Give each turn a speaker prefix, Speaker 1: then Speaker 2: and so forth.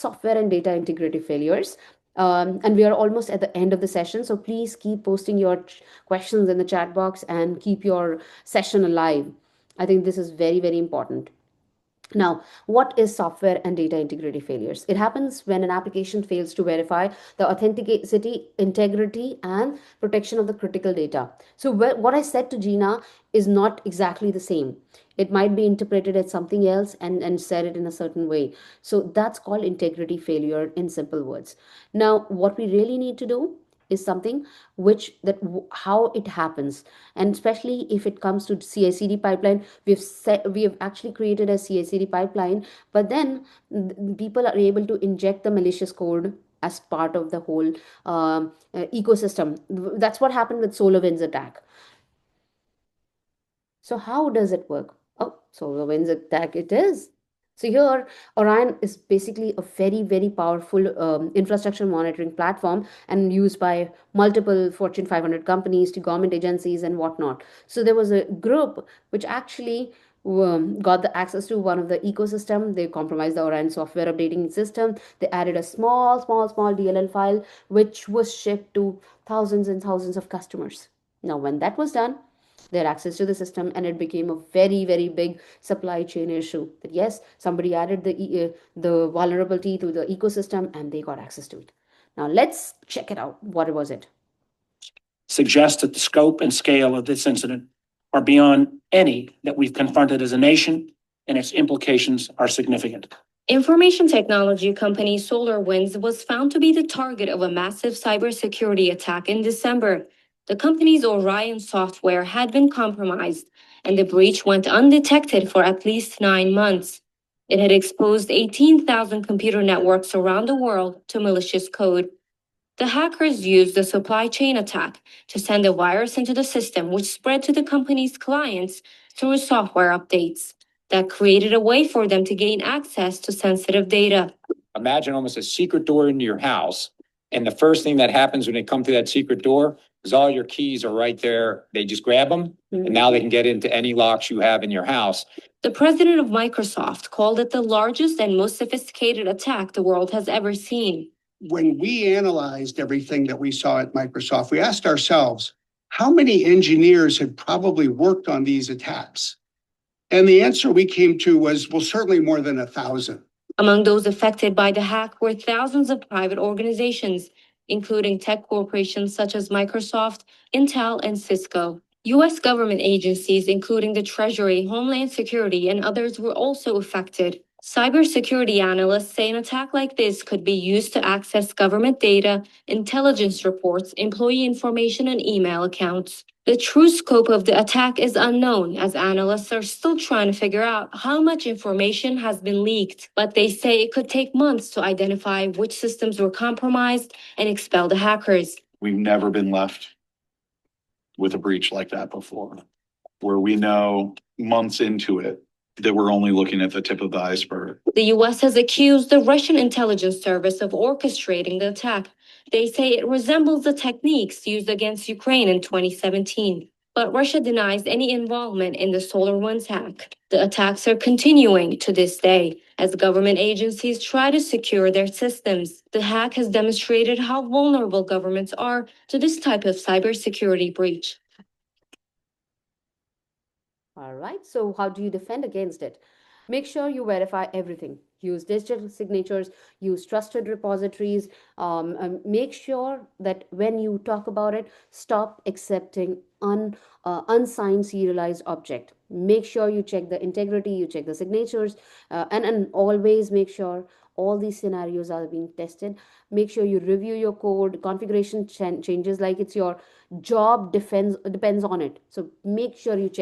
Speaker 1: software and data integrity failures. And we are almost at the end of the session, so please keep posting your questions in the chat box and keep your session alive. I think this is very, very important. Now, what is software and data integrity failures? It happens when an application fails to verify the authenticity, integrity, and protection of the critical data. So, what I said to Gina is not exactly the same. It might be interpreted as something else and said it in a certain way. So, that's called integrity failure in simple words. Now, what we really need to do is something which how it happens, and especially if it comes to CI/CD pipeline, we have actually created a CI/CD pipeline, but then people are able to inject the malicious code as part of the whole ecosystem. That's what happened with SolarWinds attack. So how does it work? Oh, SolarWinds attack it is. So here, Orion is basically a very, very powerful infrastructure monitoring platform and used by multiple Fortune 500 companies to government agencies and whatnot. So there was a group which actually got the access to one of the ecosystem. They compromised the Orion software updating system. They added a small DLL file, which was shipped to thousands and thousands of customers. Now, when that was done, their access to the system, and it became a very, very big supply chain issue. That yes, somebody added the vulnerability to the ecosystem and they got access to it. Now let's check it out. What was it?
Speaker 2: Suggests that the scope and scale of this incident are beyond any that we've confronted as a nation, and its implications are significant.
Speaker 3: Information technology company SolarWinds was found to be the target of a massive cybersecurity attack in December. The company's Orion software had been compromised, and the breach went undetected for at least 9 months. It had exposed 18,000 computer networks around the world to malicious code. The hackers used the supply chain attack to send a virus into the system, which spread to the company's clients through software updates that created a way for them to gain access to sensitive data.
Speaker 4: Imagine almost a secret door into your house, and the first thing that happens when they come through that secret door is all your keys are right there. They just grab them, and now they can get into any locks you have in your house.
Speaker 3: The president of Microsoft called it the largest and most sophisticated attack the world has ever seen.
Speaker 5: When we analyzed everything that we saw at Microsoft, we asked ourselves, how many engineers had probably worked on these attacks? And the answer we came to was, well, certainly more than 1,000.
Speaker 3: Among those affected by the hack were thousands of private organizations, including tech corporations such as Microsoft, Intel, and Cisco. U.S. government agencies, including the Treasury, Homeland Security, and others, were also affected. Cybersecurity analysts say an attack like this could be used to access government data, intelligence reports, employee information, and email accounts. The true scope of the attack is unknown, as analysts are still trying to figure out how much information has been leaked, but they say it could take months to identify which systems were compromised and expel the hackers.
Speaker 6: We've never been left with a breach like that before, where we know months into it that we're only looking at the tip of the iceberg.
Speaker 3: The U.S. has accused the Russian intelligence service of orchestrating the attack. They say it resembles the techniques used against Ukraine in 2017. But Russia denies any involvement in the SolarWinds hack. The attacks are continuing to this day as government agencies try to secure their systems. The hack has demonstrated how vulnerable governments are to this type of cybersecurity breach.
Speaker 1: All right, so how do you defend against it? Make sure you verify everything. Use digital signatures, use trusted repositories. Make sure that when you talk about it, stop accepting unsigned serialized object. Make sure you check the integrity, you check the signatures, and always make sure all these scenarios are being tested. Make sure you review your code, configuration changes like it's your job depends on it. So make sure you check